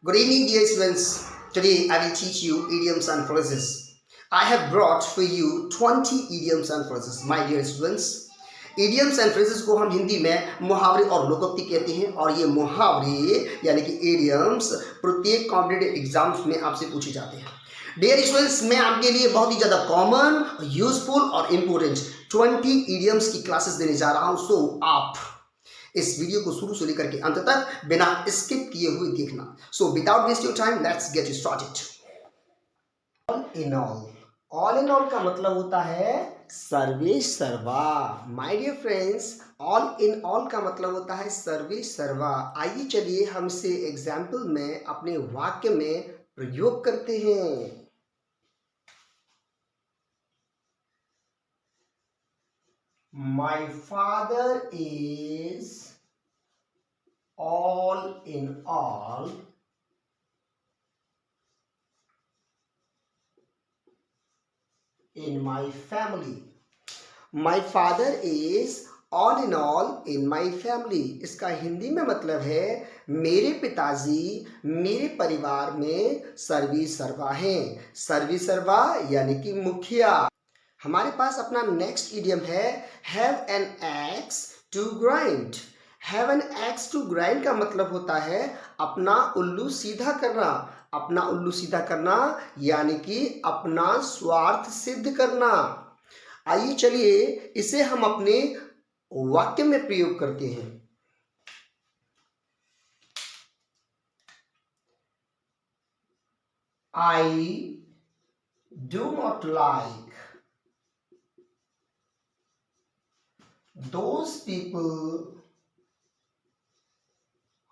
Good evening, dear students. Today I will teach you idioms and phrases. I have brought for you 20 idioms and phrases, my dear students. idioms and phrases को हम हिंदी में मुहावरे और लोकोक्ति कहते हैं और ये मुहावरे यानी कि idioms प्रत्येक कॉम्पिटिटिव एग्जाम्स में आपसे पूछे जाते हैं. डियर स्टूडेंट्स, मैं आपके लिए बहुत ही ज़्यादा कॉमन, यूजफुल और इम्पोर्टेंट 20 idioms की क्लासेस देने जा रहा हूँ. सो आप इस वीडियो को शुरू से लेकर के अंत तक बिना स्किप किए हुए देखना. So without waste your time let's get started. All in all का मतलब होता है सर्वे सर्वा. My dear friends, all in all का मतलब होता है सर्वे सर्वा. आइए चलिए हम इसे एग्जाम्पल में अपने वाक्य में प्रयोग करते हैं. My father is all in all in my family. My father is all in all in my family. इसका हिंदी में मतलब है मेरे पिताजी मेरे परिवार में सर्वे सर्वा हैं. सर्वे सर्वा यानी कि मुखिया. हमारे पास अपना नेक्स्ट इडियम है have an axe to grind. Have an axe to grind का मतलब होता है अपना उल्लू सीधा करना. अपना उल्लू सीधा करना यानी कि अपना स्वार्थ सिद्ध करना. आइए चलिए इसे हम अपने वाक्य में प्रयोग करते हैं. I do not like those people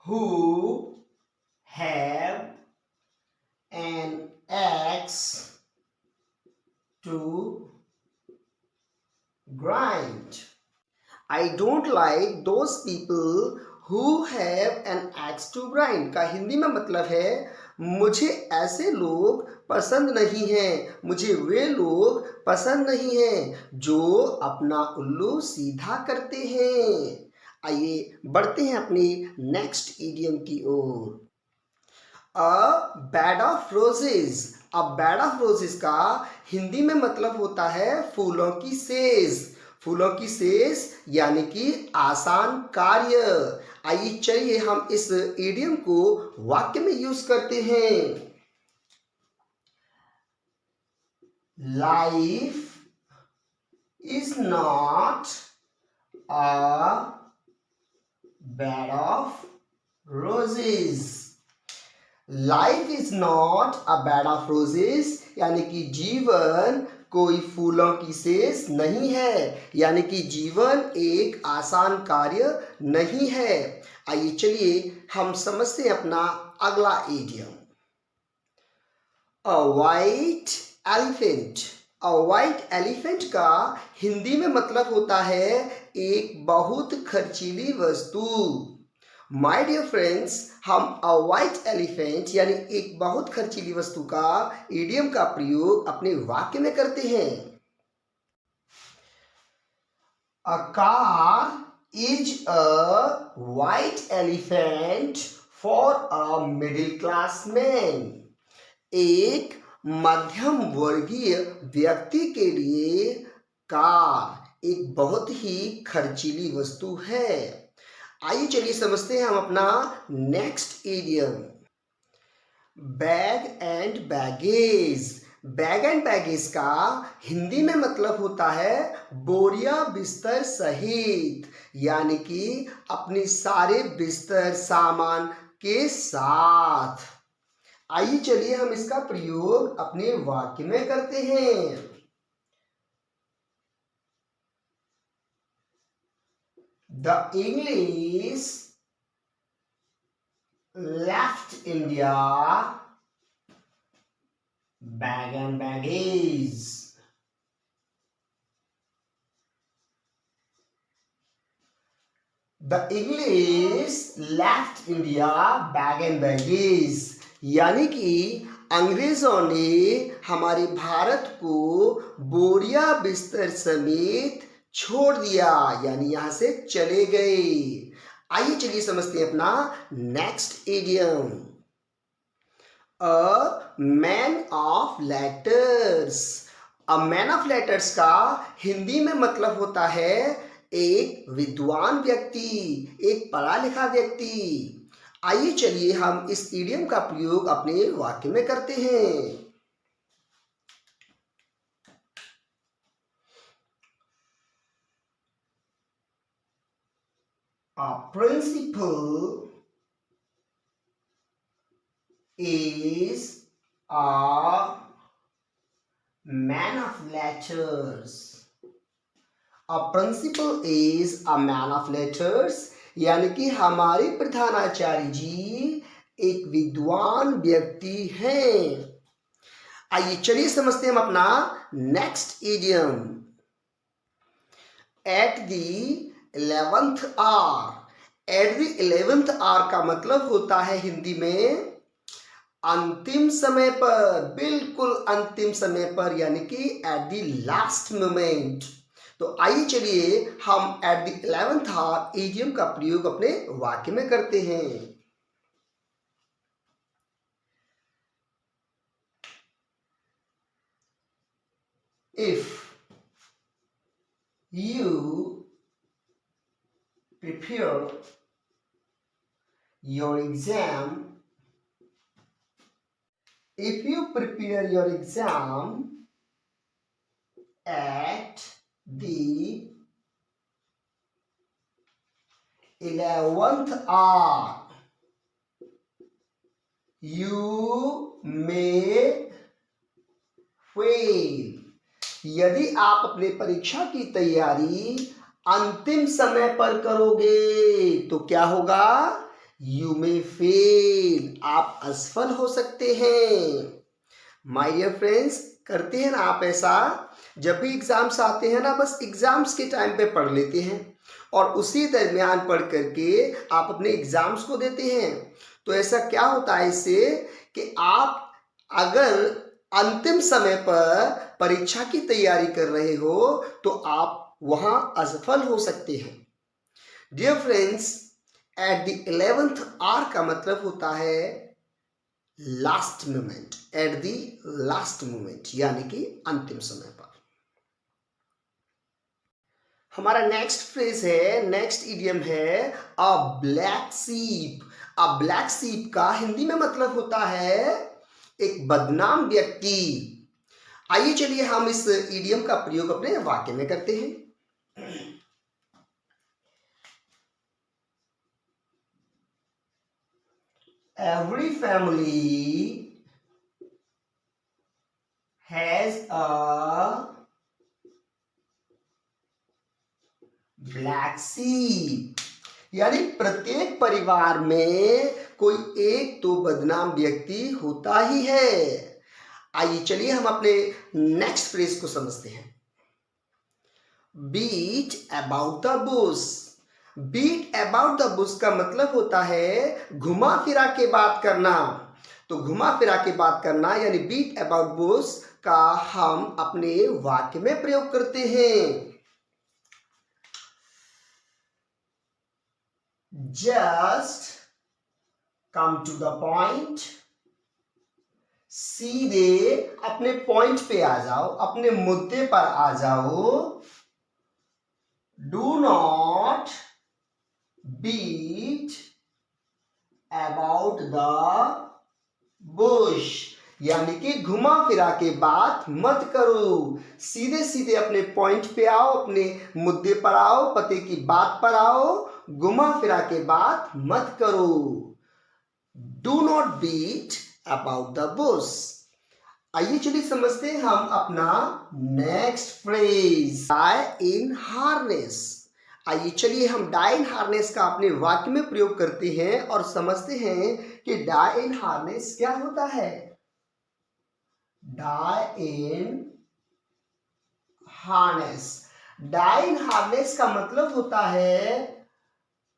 who have an axe to grind. I don't like those people who have an axe to grind का हिंदी में मतलब है मुझे ऐसे लोग पसंद नहीं हैं, मुझे वे लोग पसंद नहीं हैं जो अपना उल्लू सीधा करते हैं. आइए बढ़ते हैं अपनी नेक्स्ट इडियम की ओर. A bed of roses. A bed of roses का हिंदी में मतलब होता है फूलों की सेज. फूलों की सेज यानी कि आसान कार्य. आइए चलिए हम इस इडियम को वाक्य में यूज करते हैं. Life is not a bed of roses. Life is not a bed of roses यानी कि जीवन कोई फूलों की सेज नहीं है, यानी कि जीवन एक आसान कार्य नहीं है. आइए चलिए हम समझते हैं अपना अगला इडियम. अ वाइट एलिफेंट. अ वाइट एलिफेंट का हिंदी में मतलब होता है एक बहुत खर्चीली वस्तु. माय डियर फ्रेंड्स, हम अ वाइट एलिफेंट यानी एक बहुत खर्चीली वस्तु का इडियम का प्रयोग अपने वाक्य में करते हैं. A car is a white elephant for a middle class man. एक मध्यम वर्गीय व्यक्ति के लिए कार एक बहुत ही खर्चीली वस्तु है. आइए चलिए समझते हैं हम अपना next idiom. Bag and baggage. Bag and baggage का हिंदी में मतलब होता है बोरिया बिस्तर सहित, यानी कि अपने सारे बिस्तर सामान के साथ. आइए चलिए हम इसका प्रयोग अपने वाक्य में करते हैं. The English left India bag and baggage. The English left India bag and baggage यानी कि अंग्रेजों ने हमारे भारत को बोरिया बिस्तर समेत छोड़ दिया, यानी यहां से चले गए. आइए चलिए समझते हैं अपना next idiom. A man of letters. A man of letters का हिंदी में मतलब होता है एक विद्वान व्यक्ति, एक पढ़ा लिखा व्यक्ति। आइए चलिए हम इस इडियम का प्रयोग अपने वाक्य में करते हैं। A principal is a man of letters. A principal is a man of letters, यानी कि हमारे प्रधानाचार्य जी एक विद्वान व्यक्ति हैं। आइए चलिए समझते हैं हम अपना next idiom. At the 11th hour. At the 11th hour का मतलब होता है हिंदी में अंतिम समय पर, बिल्कुल अंतिम समय पर, यानी कि एट द लास्ट मोमेंट। तो आइए चलिए हम eight the 11th our idiom का प्रयोग अपने वाक्य में करते हैं। If you prepare your exam, if you prepare your exam at the 11th hour, you may fail। यदि आप अपने परीक्षा की तैयारी अंतिम समय पर करोगे तो क्या होगा? यू मे फेल, आप असफल हो सकते हैं। माय डियर फ्रेंड्स, करते हैं ना आप ऐसा? जब भी एग्जाम्स आते हैं ना, बस एग्जाम्स के टाइम पे पढ़ लेते हैं और उसी दरमियान पढ़ करके आप अपने एग्जाम्स को देते हैं। तो ऐसा क्या होता है इससे कि आप अगर अंतिम समय पर परीक्षा की तैयारी कर रहे हो तो आप वहां असफल हो सकते हैं। Dear friends, at the 11th hour का मतलब होता है last moment, at the last moment, यानी कि अंतिम समय पर। हमारा नेक्स्ट फ्रेज है, नेक्स्ट इडियम है अ ब्लैक सीप। अ ब्लैक सीप का हिंदी में मतलब होता है एक बदनाम व्यक्ति। आइए चलिए हम इस इडियम का प्रयोग अपने वाक्य में करते हैं। Every family has a black sheep, यानी प्रत्येक परिवार में कोई एक तो बदनाम व्यक्ति होता ही है। आइए चलिए हम अपने नेक्स्ट फ्रेज को समझते हैं। Beat about the bush. Beat about the bush का मतलब होता है घुमा फिरा के बात करना। तो घुमा फिरा के बात करना यानी बीट अबाउट बुश का हम अपने वाक्य में प्रयोग करते हैं। Just come to the point. सीधे अपने पॉइंट पे आ जाओ, अपने मुद्दे पर आ जाओ। Do not beat about the bush, यानी कि घुमा फिरा के बात मत करो। सीधे सीधे अपने पॉइंट पे आओ, अपने मुद्दे पर आओ, पते की बात पर आओ। घुमा फिरा के बात मत करो। Do not beat about the bush. आइए चलिए समझते हैं हम अपना next phrase, die in harness. आइए चलिए हम डाई इन हार्नेस का अपने वाक्य में प्रयोग करते हैं और समझते हैं कि डाई इन हार्नेस क्या होता है। Die in harness, die in harness का मतलब होता है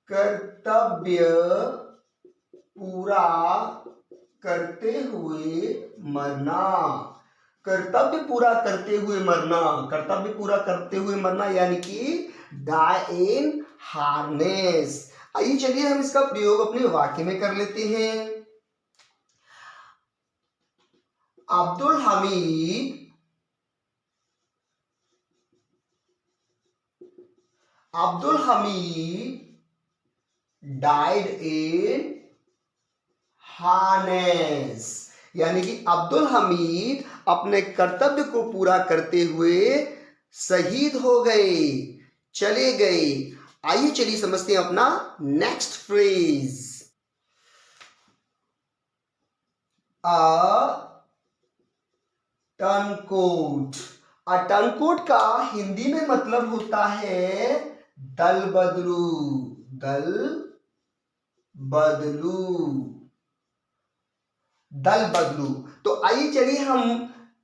कर्तव्य पूरा करते हुए मरना। कर्तव्य पूरा करते हुए मरना, कर्तव्य पूरा करते हुए मरना यानी कि डाई इन हार्नेस। आइए चलिए हम इसका प्रयोग अपने वाक्य में कर लेते हैं। Abdul Hamid died in harness, यानी कि अब्दुल हमीद अपने कर्तव्य को पूरा करते हुए शहीद हो गए, चले गए। आइए चलिए समझते हैं अपना नेक्स्ट फ्रेज। टर्नकोट। टर्नकोट का हिंदी में मतलब होता है दल बदलू। दल बदलू। तो आइए चलिए हम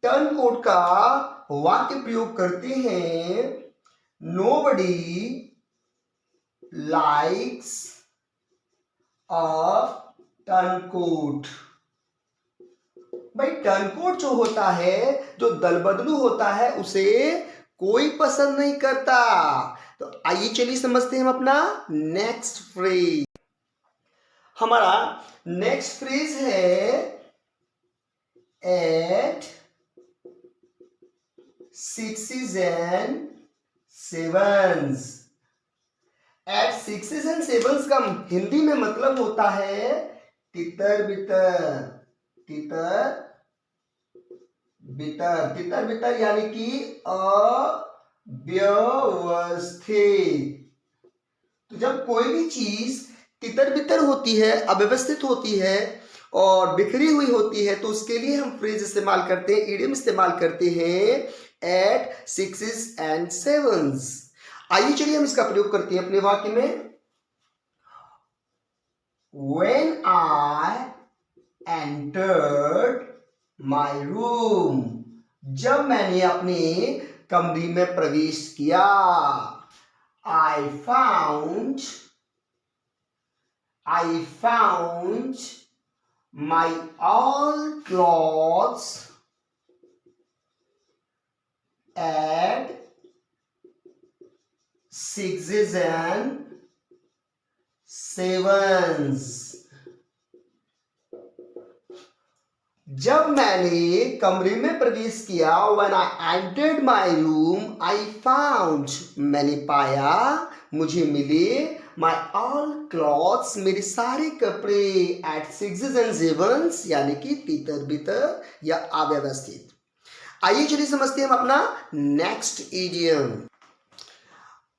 टर्नकोट का वाक्य प्रयोग करते हैं। नोबडी लाइक्स अ टर्नकोट। भाई टर्नकोट जो होता है, जो दल बदलू होता है, उसे कोई पसंद नहीं करता। तो आइए चलिए समझते हैं हम अपना नेक्स्ट फ्रेज। हमारा नेक्स्ट फ्रेज है at sixes and sevens. At sixes and sevens का हिंदी में मतलब होता है तितर बितर। तितर बितर यानी कि अव्यवस्थित। तो जब कोई भी चीज तितर बितर होती है, अव्यवस्थित होती है और बिखरी हुई होती है, तो उसके लिए हम फ्रेज इस्तेमाल करते हैं, इडियम इस्तेमाल करते हैं एट सिक्सेस एंड सेवन्स। आइए चलिए हम इसका प्रयोग करते हैं अपने वाक्य में। When I entered my room, जब मैंने अपने कमरे में प्रवेश किया। I found my all clothes at sixes and sevens। जब मैंने कमरे में प्रवेश किया, when I entered my room, I found, मैंने पाया, मुझे मिले, my all clothes, मेरे सारे कपड़े, at sixes and sevens, यानी कि तितर बितर या अव्यवस्थित। आइए चलिए समझते हैं हम अपना next idiom.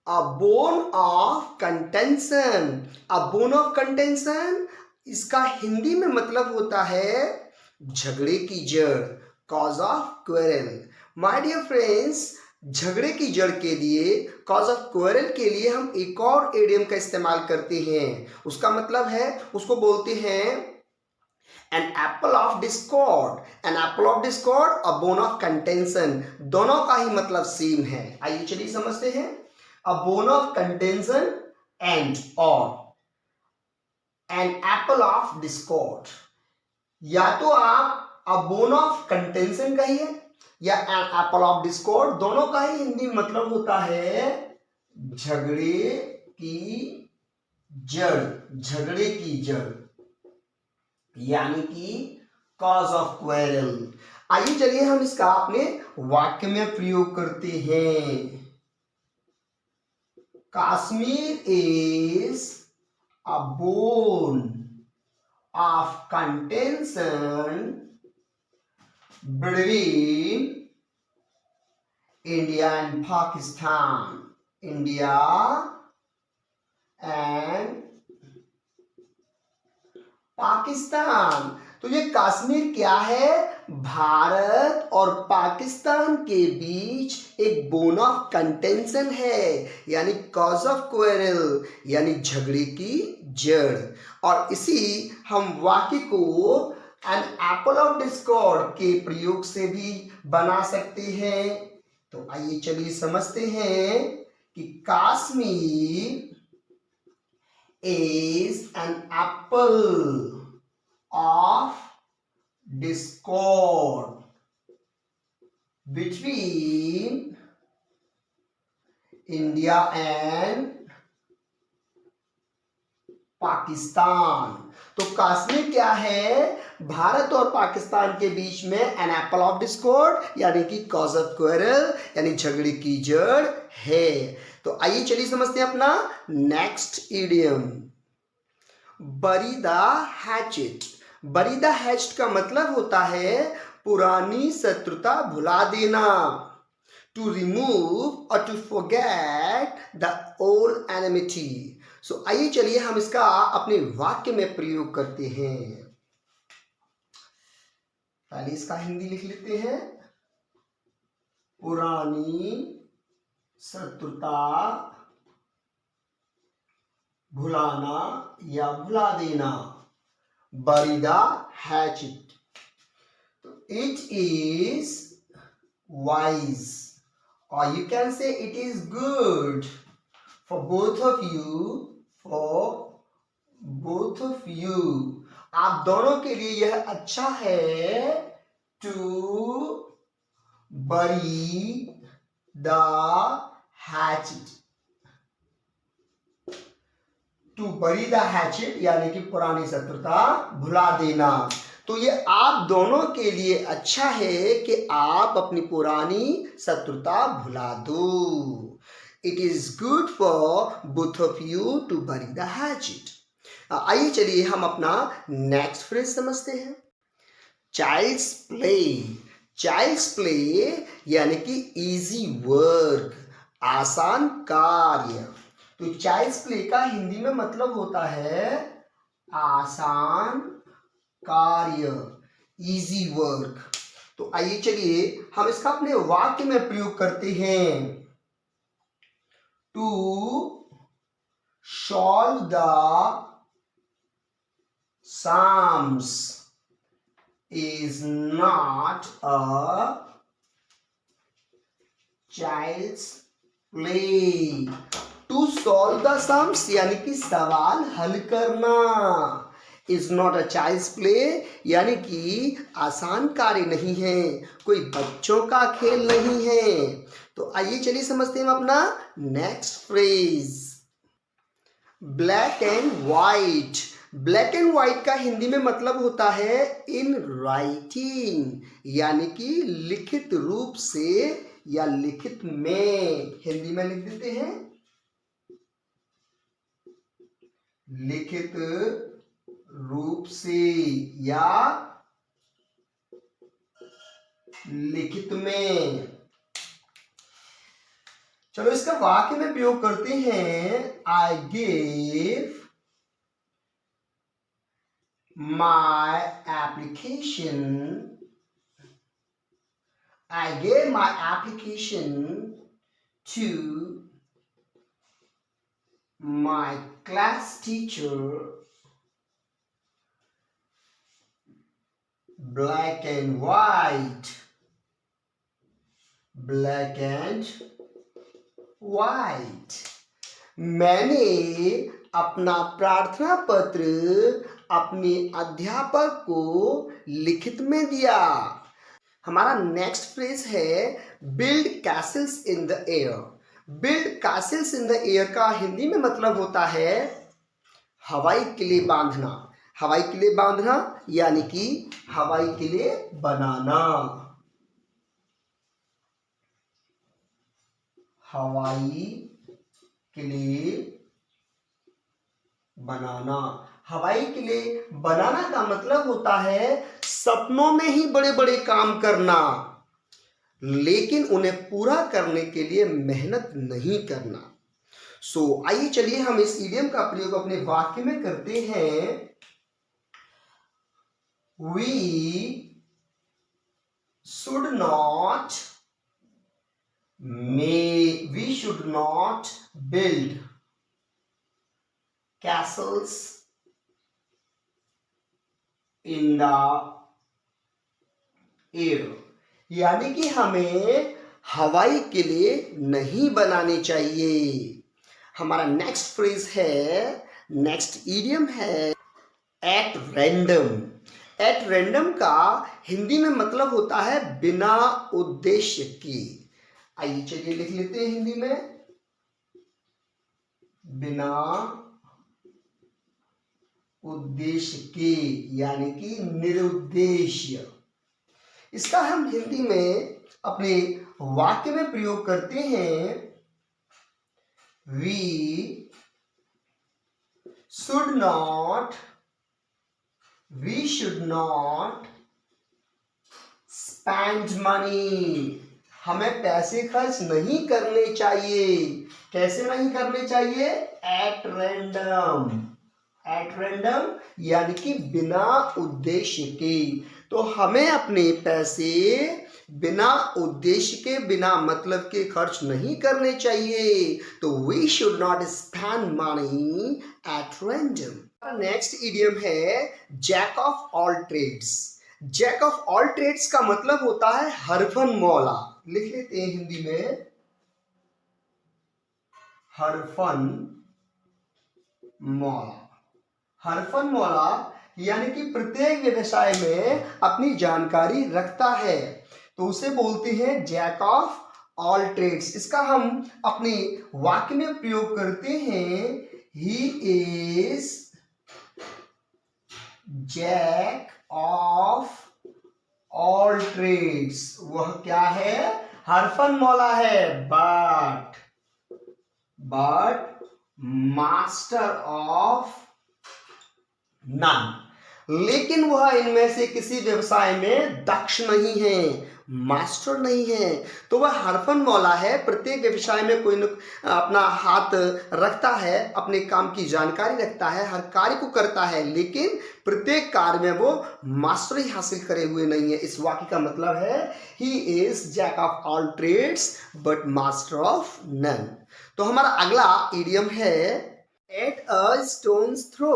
A bone of contention। A bone of contention, इसका हिंदी में मतलब होता है झगड़े की जड़, cause of quarrel. My dear friends, झगड़े की जड़ के लिए, कॉज ऑफ क्वेरल के लिए हम एक और इडियम का इस्तेमाल करते हैं। उसका मतलब है, उसको बोलते हैं an apple of discord. An apple of discord और बोन ऑफ कंटेंशन, दोनों का ही मतलब सेम है। आइए चलिए समझते हैं। अ बोन ऑफ कंटेंशन एंड और एन एप्पल ऑफ डिस्कॉर्ड, या तो आप अ बोन ऑफ कंटेंशन कहिए या एन एप्पल ऑफ डिस्कॉर्ड, दोनों का ही हिंदी मतलब होता है झगड़े की जड़। झगड़े की जड़ यानी कि कॉज ऑफ क्वेरल। आइए चलिए हम इसका अपने वाक्य में प्रयोग करते हैं। Kashmir is a bone of contention between India and Pakistan। India and Pakistan. तो ये कश्मीर क्या है? भारत और पाकिस्तान के बीच एक बोन ऑफ कंटेंशन है, यानी कॉज ऑफ क्वेरल, यानी झगड़े की जड़। और इसी हम वाक्य को एन एप्पल ऑफ डिस्कॉर्ड के प्रयोग से भी बना सकते हैं। तो आइए चलिए समझते हैं कि Kashmir is an apple of discord between India and Pakistan. तो कश्मीर क्या है? भारत और पाकिस्तान के बीच में एन एप्पल ऑफ डिस्कॉर्ड यानी कि कॉज ऑफ क्वेरल यानी झगड़े की जड़ है। तो आइए चलिए समझते हैं अपना नेक्स्ट इडियम, बरी द हैचेट। बरी द हैचेट का मतलब होता है पुरानी शत्रुता भुला देना, to remove or to forget the old enmity। सो आइए चलिए हम इसका अपने वाक्य में प्रयोग करते हैं। पहले इसका हिंदी लिख लेते हैं, पुरानी शत्रुता भुलाना या भुला देना, bury the hatchet। It is wise or you can say it is good for both of you, आप दोनों के लिए यह अच्छा है to bury the hatchet। To bury the hatchet यानी कि पुरानी शत्रुता भुला देना। तो ये आप दोनों के लिए अच्छा है कि आप अपनी पुरानी शत्रुता भुला दो। It is good for both of you to bury the hatchet. आइए चलिए हम अपना नेक्स्ट फ्रेज समझते हैं, चाइल्ड्स प्ले। चाइल्ड्स प्ले यानी कि इजी वर्क, आसान कार्य। तो चाइल्ड्स प्ले का हिंदी में मतलब होता है आसान कार्य, इजी वर्क। तो आइए चलिए हम इसका अपने वाक्य में प्रयोग करते हैं, to solve the sums is not a child's play. To solve the sums यानी कि सवाल हल करना, is not a child's play यानी कि आसान कार्य नहीं है, कोई बच्चों का खेल नहीं है। तो आइए चलिए समझते हैं अपना next phrase, black and white. Black and white का हिंदी में मतलब होता है इन राइटिंग यानी कि लिखित रूप से या लिखित में। हिंदी में लिख देते हैं लिखित रूप से या लिखित में। चलो इसका वाक्य में प्रयोग करते हैं, I gave my application, I gave my application to my class teacher, black and white, black and white। मैंने अपना प्रार्थना पत्र अपने अध्यापक को लिखित में दिया। हमारा नेक्स्ट फ्रेज है build Castle's in the air. Build Castle's in the air का हिंदी में मतलब होता है हवाई किले बांधना। हवाई किले बांधना यानी कि हवाई किले बनाना, हवाई किले बनाना। हवाई किले बनाना का मतलब होता है सपनों में ही बड़े बड़े काम करना, लेकिन उन्हें पूरा करने के लिए मेहनत नहीं करना। सो आइए चलिए हम इस इडियम का प्रयोग अपने वाक्य में करते हैं, we should not build castles in the air यानी कि हमें हवाई किले नहीं बनाने चाहिए। हमारा नेक्स्ट फ्रेज है, नेक्स्ट इडियम है एट रैंडम। एट रैंडम का हिंदी में मतलब होता है बिना उद्देश्य के। आइए चलिए लिख लेते हैं हिंदी में, बिना उद्देश्य के, यानी कि निरुद्देश्य। इसका हम हिंदी में अपने वाक्य में प्रयोग करते हैं, we should not spend money. हमें पैसे खर्च नहीं करने चाहिए। कैसे नहीं करने चाहिए? एट रैंडम, यानी कि बिना उद्देश्य के। तो हमें अपने पैसे बिना उद्देश्य के, बिना मतलब के खर्च नहीं करने चाहिए। तो we should not spend money at random. Next idiom है jack of all trades. Jack of all trades का मतलब होता है हरफन मौला। लिख लेते हैं हिंदी में, हरफन मौला। हरफन मौला यानी कि प्रत्येक व्यवसाय में अपनी जानकारी रखता है, तो उसे बोलते हैं जैक ऑफ ऑल ट्रेड्स। इसका हम अपने वाक्य में प्रयोग करते हैं, he is jack of all trades. वह क्या है? हरफन मौला है, बट मास्टर ऑफ नन। लेकिन वह इनमें से किसी व्यवसाय में दक्ष नहीं है, मास्टर नहीं है। तो वह हरफन मौला है, प्रत्येक व्यवसाय में कोई न अपना हाथ रखता है, अपने काम की जानकारी रखता है, हर कार्य को करता है, लेकिन प्रत्येक कार्य में वो मास्टरी हासिल करे हुए नहीं है। इस वाक्य का मतलब है he is jack of all trades but master of none. तो हमारा अगला इडियम है at a stone's throw.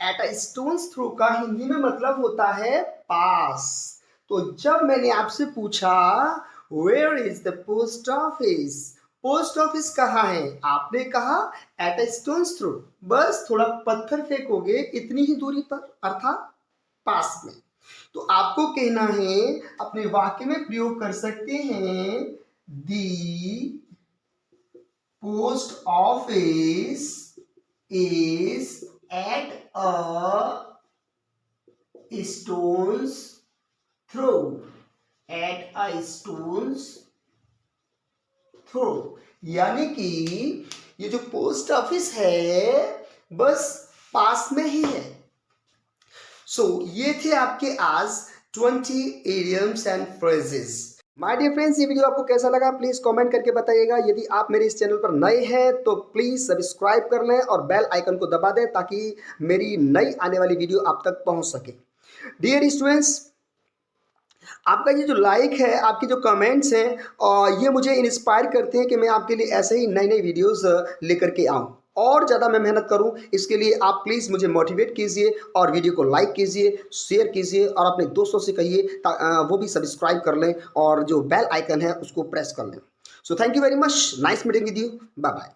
At a stone's throw का हिंदी में मतलब होता है पास। तो जब मैंने आपसे पूछा where is the post office, post office कहाँ है, आपने कहा एट अ स्टोन्स थ्रो, बस थोड़ा पत्थर फेंकोगे इतनी ही दूरी पर, अर्थात पास में। तो आपको कहना है, अपने वाक्य में प्रयोग कर सकते हैं, the post office is at a stone's throw, at a stone's throw। यानी कि ये जो पोस्ट ऑफिस है बस पास में ही है। ये थे आपके आज 20 idioms and phrases। My dear friends, ये वीडियो आपको कैसा लगा प्लीज कमेंट करके बताइएगा। यदि आप मेरे इस चैनल पर नए हैं तो प्लीज सब्सक्राइब कर लें और बेल आइकन को दबा दें ताकि मेरी नई आने वाली वीडियो आप तक पहुंच सके। डियर स्टूडेंट्स, आपका ये जो लाइक है, आपके जो कमेंट्स हैं, और ये मुझे इंस्पायर करते हैं कि मैं आपके लिए ऐसे ही नई नई वीडियोस लेकर के आऊँ और ज़्यादा मैं मेहनत करूं। इसके लिए आप प्लीज़ मुझे मोटिवेट कीजिए और वीडियो को लाइक कीजिए, शेयर कीजिए और अपने दोस्तों से कहिए वो भी सब्सक्राइब कर लें और जो बेल आइकन है उसको प्रेस कर लें। So thank you very much, nice meeting with you, bye bye.